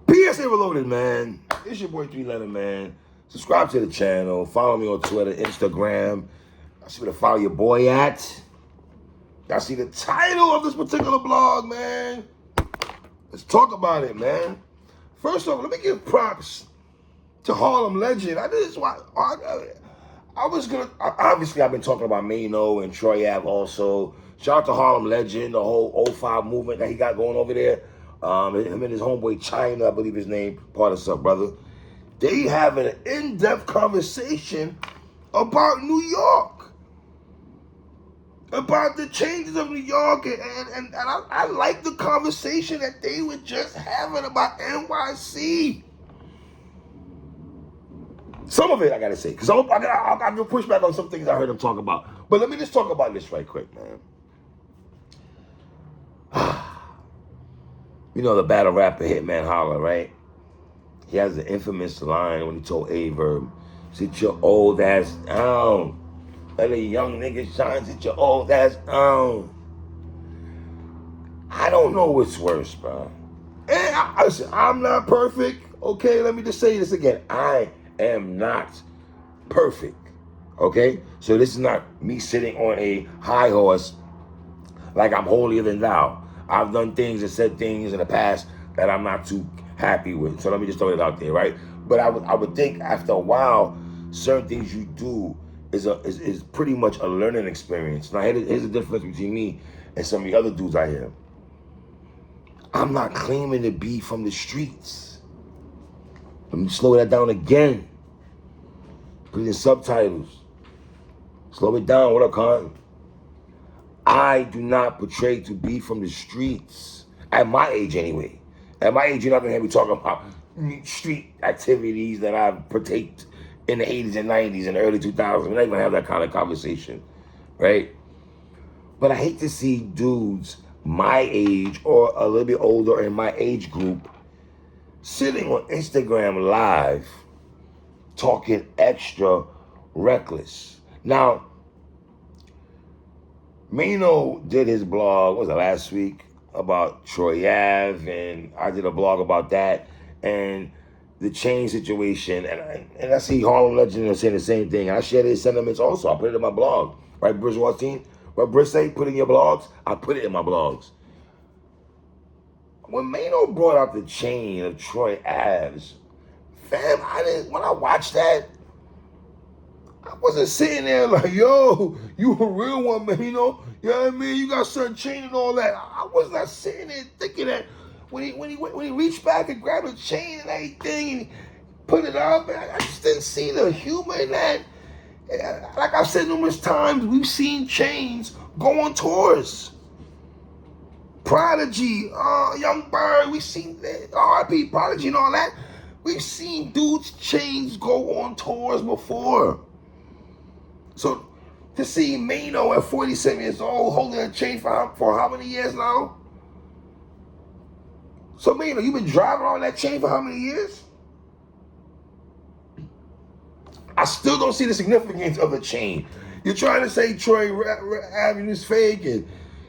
PSA Reloaded, man. It's your boy 3 Letter, man. Subscribe to the channel. Follow me on Twitter, Instagram. I see where to follow your boy at. I see the title of this particular blog, man. Let's talk about it, man. First off, let me give props to Harlem Legend. Obviously, I've been talking about Maino and Troy Ave also. Shout out to Harlem Legend, the whole 05 movement that he got going over there. Him and his homeboy China, I believe his name, part of stuff, brother. They have an in-depth conversation about New York. About the changes of New York. And I like the conversation that they were just having about NYC. Some of it I gotta say, because I'll give pushback on some things I heard him talk about. But let me just talk about this right quick, man. You know the battle rapper Hitman Holler, right? He has the infamous line when he told Averb, "Sit your old ass down. Let a young nigga shine, sit your old ass down." I don't know what's worse, bro. And listen, I'm not perfect. Okay, let me just say this again. I am not perfect. Okay? So this is not me sitting on a high horse like I'm holier than thou. I've done things and said things in the past that I'm not too happy with. So let me just throw it out there, right? But I would think after a while, certain things you do is pretty much a learning experience. Now here's the difference between me and some of the other dudes I hear. I'm not claiming to be from the streets. Let me slow that down again. Put it in subtitles. Slow it down. What up, Con? I do not portray to be from the streets. At my age, anyway. At my age, you're not going to hear me talking about street activities that I've partaked in the 80s and 90s and the early 2000s. We're not even going to have that kind of conversation, right? But I hate to see dudes my age or a little bit older in my age group sitting on Instagram Live talking extra reckless. Now, Maino did his blog, what was it, last week, about Troy Ave, and I did a blog about that, and the chain situation, and I see Harlem Legend saying the same thing. I share his sentiments also. I put it in my blog. Right, Briz Watine? What Briz say, put it in your blogs? I put it in my blogs. When Maino brought out the chain of Troy Ave's, fam, when I watched that, I wasn't sitting there like, yo, you a real one, man, you know? You know what I mean? You got certain chain and all that. I was not sitting there thinking that when he reached back and grabbed a chain and everything and put it up, I just didn't see the humor in that. Like I've said numerous times, we've seen chains go on tours. Prodigy, Young Bird, we've seen R.I.P. Prodigy and all that. We've seen dudes' chains go on tours before. So to see Maino at 47 years old holding a chain for how many years now? So Maino, you've been driving on that chain for how many years? I still don't see the significance of the chain. You're trying to say Troy Avenue is fake and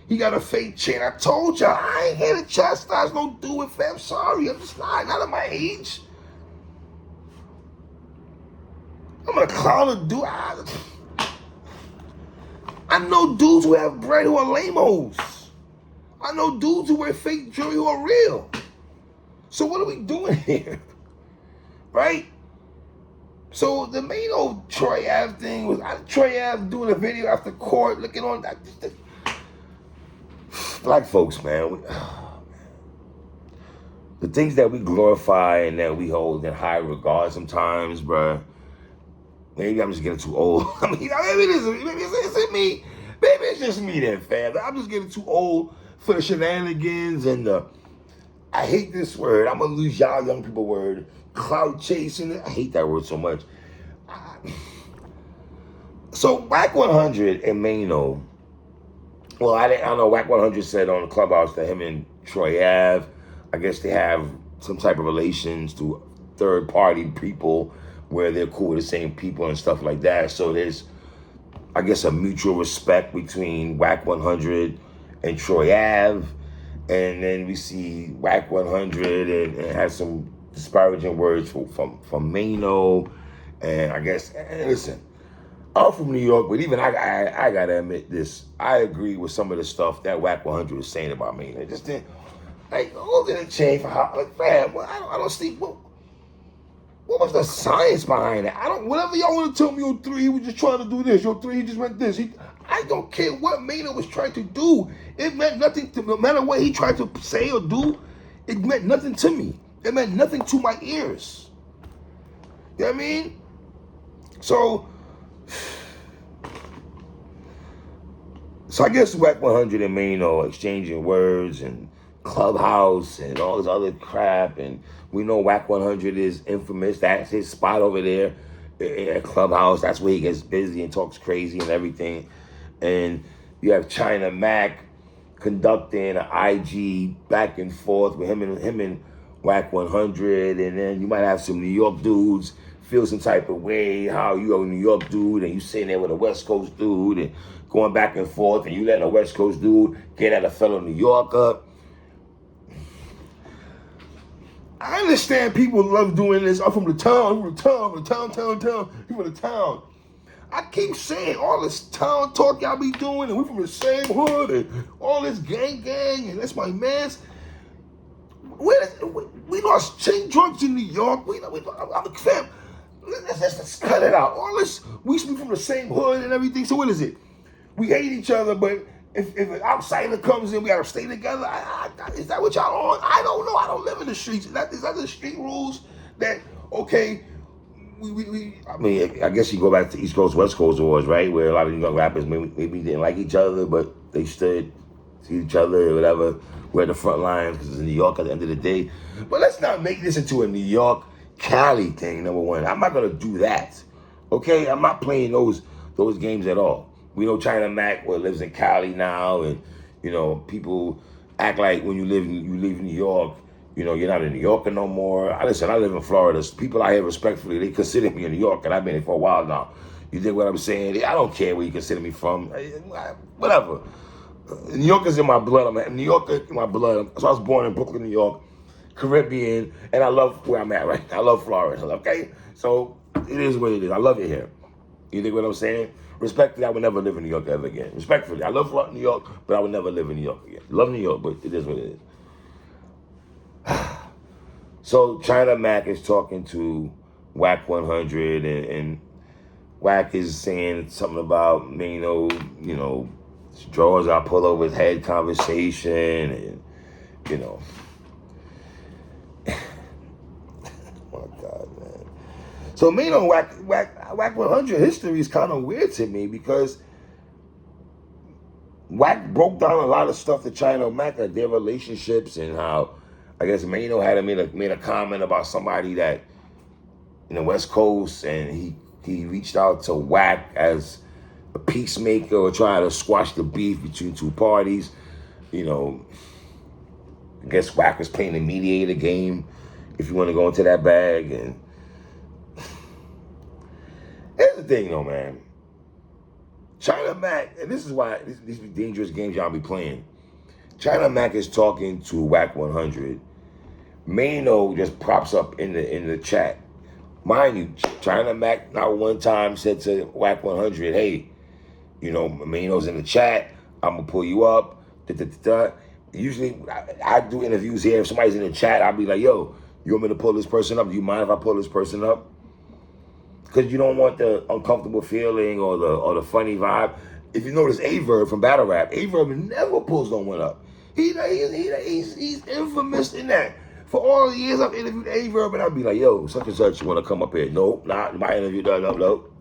he got a fake chain. I told y'all, I ain't here to chastise no dude with fam. Sorry, I'm just not at my age. I'm gonna clown a dude. I know dudes who have bread who are lame-os. I know dudes who wear fake jewelry who are real. So what are we doing here? Right? So the main old Troy Ave thing was Troy Ave doing a video after court looking on that. Black folks, man. The things that we glorify and that we hold in high regard sometimes, bruh. Maybe I'm just getting too old. I mean, maybe it's me. Maybe it's just me then, fam. I'm just getting too old for the shenanigans and I hate this word. I'm going to lose y'all young people word. Clout chasing. I hate that word so much. So Wack 100 and Maino. Well, I don't know. Wack 100 said on the Clubhouse that him and Troy Ave, I guess they have some type of relations to third-party people where they're cool with the same people and stuff like that. So there's, I guess, a mutual respect between Wack 100 and Troy Ave. And then we see Wack 100 and have some disparaging words from Maino. And I guess, and listen, I'm from New York, but even I gotta admit this. I agree with some of the stuff that Wack 100 was saying about me. It just didn't, like, all didn't change for how, like, man, well, I don't see, what was the science behind it? Whatever y'all want to tell me on 3, he was just trying to do this. On 3, he just went this. I don't care what Maino was trying to do. It meant nothing to me. No matter what he tried to say or do, it meant nothing to me. It meant nothing to my ears. You know what I mean? So I guess Wack 100 and Maino exchanging words and Clubhouse and all this other crap, and we know Wack 100 is infamous. That's his spot over there at Clubhouse. That's where he gets busy and talks crazy and everything. And you have China Mac conducting an IG back and forth with him and Wack 100, and then you might have some New York dudes feel some type of way, how you a New York dude and you sitting there with a West Coast dude and going back and forth, and you letting a West Coast dude get at a fellow New Yorker. I understand people love doing this. I'm from the town, people from the town. I keep saying all this town talk y'all be doing, and we from the same hood, and all this gang, and that's my mans. We lost chain drugs in New York. I'm a fam. Let's cut it out. All this, we from the same hood and everything. So what is it? We hate each other, but if an outsider comes in, we gotta stay together. Is that what y'all on? I don't know. I don't live in the streets. Is that the street rules that, okay, I mean, I guess you go back to East Coast, West Coast wars, right? Where a lot of young rappers maybe didn't like each other, but they stood to each other or whatever. We're at the front lines because it's in New York at the end of the day. But let's not make this into a New York, Cali thing, number one. I'm not going to do that, okay? I'm not playing those games at all. We know China Mac lives in Cali now, and, you know, people act like when you live in New York, you know, you're not a New Yorker no more. I live in Florida. People out here, respectfully, they consider me a New Yorker, and I've been here for a while now. You dig what I'm saying? I don't care where you consider me from. Whatever. New York is in my blood. I'm a New Yorker in my blood. So I was born in Brooklyn, New York, Caribbean, and I love where I'm at right now. I love Florida, okay? So it is what it is. I love it here. You dig what I'm saying? Respectfully, I would never live in New York ever again. Respectfully, I love New York, but I would never live in New York again. Love New York, but it is what it is. So China Mac is talking to Wack 100, and Wack is saying something about Maino, you know, drawers I pull over his head conversation, and, you know. Oh my God, man. So Maino Wack 100 history is kind of weird to me, because Wack broke down a lot of stuff to China Mac, like their relationships, and how, I guess, Maino had made a comment about somebody that in the West Coast, and he reached out to Wack as a peacemaker or trying to squash the beef between two parties. You know, I guess Wack was playing the mediator game, if you want to go into that bag. And here's the thing, though, man. China Mac, and this is why these dangerous games y'all be playing. China Mac is talking to Wack 100. Maino just props up in the chat. Mind you, China Mac not one time said to Wack 100, hey, you know, Maino's in the chat, I'm gonna pull you up. Usually, I do interviews here. If somebody's in the chat, I'll be like, yo, you want me to pull this person up? Do you mind if I pull this person up? Because you don't want the uncomfortable feeling or the funny vibe. If you notice A-Verb from Battle Rap, A-Verb never pulls no one up. He's infamous in that. For all the years I've interviewed A-Verb, and I'll be like, yo, such and such, you want to come up here? Nope, not my interview done, nope.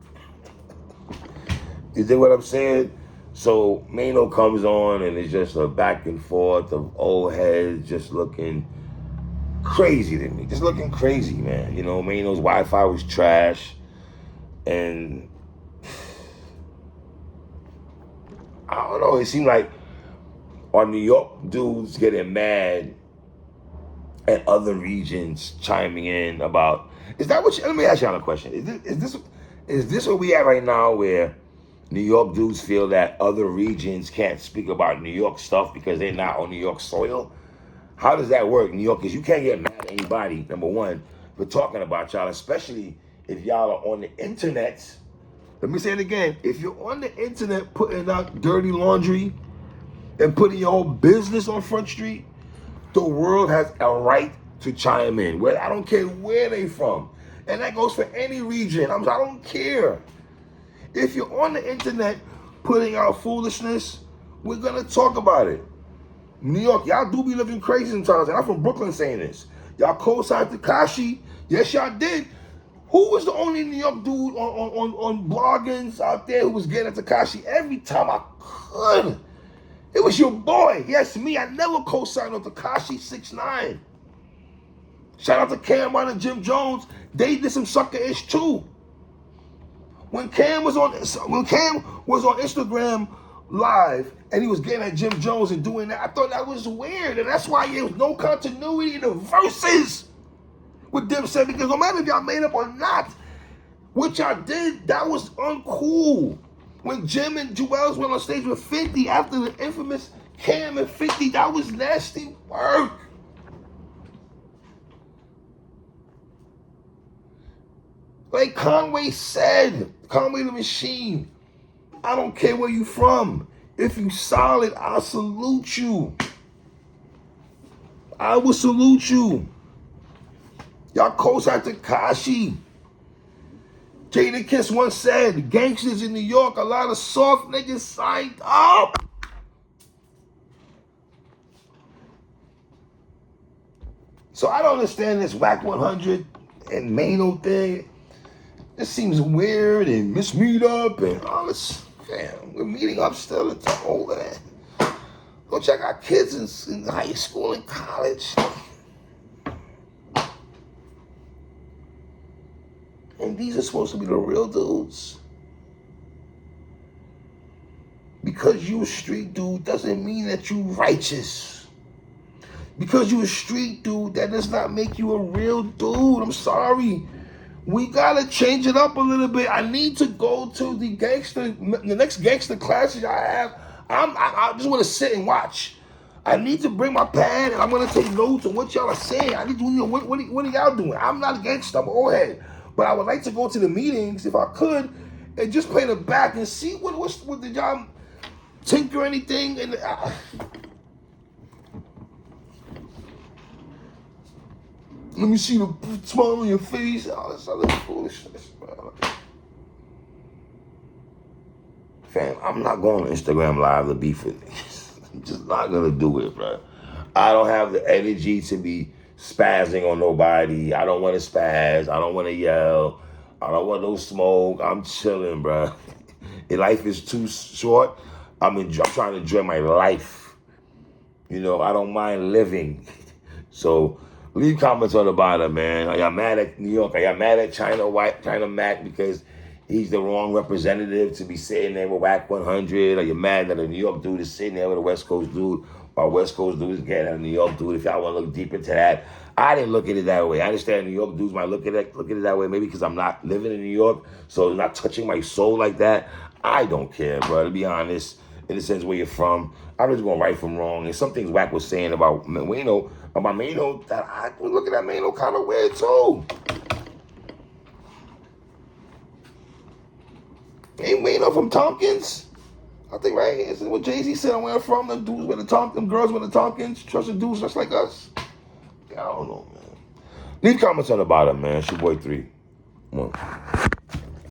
You dig what I'm saying? So Maino comes on, and it's just a back and forth of old heads just looking crazy to me. Just looking crazy, man. You know, Maino's Wi-Fi was trash. And I don't know, it seemed like our New York dudes getting mad at other regions chiming in about, is that what let me ask y'all a question. Is this where we at right now, where New York dudes feel that other regions can't speak about New York stuff because they're not on New York soil? How does that work, New Yorkers? You can't get mad at anybody, number one, for talking about y'all, especially if y'all are on the internet. Let me say it again. If you're on the internet putting out dirty laundry and putting your whole business on Front Street, the world has a right to chime in. Well, I don't care where they from. And that goes for any region. I don't care. If you're on the internet putting out foolishness, we're going to talk about it. New York, y'all do be living crazy sometimes. And I'm from Brooklyn saying this. Y'all co-signed Tekashi. Yes, y'all did. Who was the only New York dude on bloggings out there who was getting at Tekashi every time I could? It was your boy. Yes, me. I never co-signed on Tekashi 6ix9ine. Shout out to Cameron and Jim Jones. They did some sucker-ish too. When Cam was on Instagram Live and he was getting at Jim Jones and doing that, I thought that was weird, and that's why there was no continuity in the verses with Dipset, because no matter if y'all made up or not, what y'all did, that was uncool. When Jim and Jewels went on stage with 50 after the infamous Cam and 50, that was nasty work. Like Conway said, Conway the Machine, I don't care where you from. If you solid, I'll salute you. I will salute you. Y'all co-signed Tekashi. Jadakiss once said, gangsters in New York, a lot of soft niggas signed up. So I don't understand this Wack 100 and Maino thing. This seems weird, and Miss Meetup and all this. Damn, we're meeting up still and talk over that. Go check our kids in high school and college. And these are supposed to be the real dudes. Because you a street dude doesn't mean that you righteous. Because you a street dude, that does not make you a real dude. I'm sorry. We gotta change it up a little bit. I need to go to the next gangster classes I have. I just want to sit and watch. I need to bring my pad and I'm gonna take notes on what y'all are saying. I need to know what are y'all doing. I'm not a gangster, I'm an old head, but I would like to go to the meetings if I could and just play the back and see what did y'all tinker anything and. Let me see the smile on your face. All this other foolishness, bro. Fam, I'm not going to Instagram Live to beef with niggas. I'm just not going to do it, bro. I don't have the energy to be spazzing on nobody. I don't want to spazz. I don't want to yell. I don't want no smoke. I'm chilling, bro. Life is too short. I'm trying to enjoy my life. You know, I don't mind living. So, leave comments on the bottom, man. Are y'all mad at New York? Are y'all mad at China Mac because he's the wrong representative to be sitting there with Wack 100? Are you mad that a New York dude is sitting there with a West Coast dude while West Coast dude is getting at a New York dude? If y'all want to look deep into that, I didn't look at it that way. I understand New York dudes might look at it that way, maybe because I'm not living in New York, so it's not touching my soul like that. I don't care, bro, to be honest, in the sense where you're from. I'm just going right from wrong. And some things Wack was saying about Maino, that I was looking at Maino kind of weird too. Ain't Maino from Tompkins? I think, right? Is what Jay-Z said, where I'm from, them dudes with the Tompkins, girls with the Tompkins, trusted dudes just like us. I don't know, man. Leave comments on the bottom, man. It's your boy 3. Come on.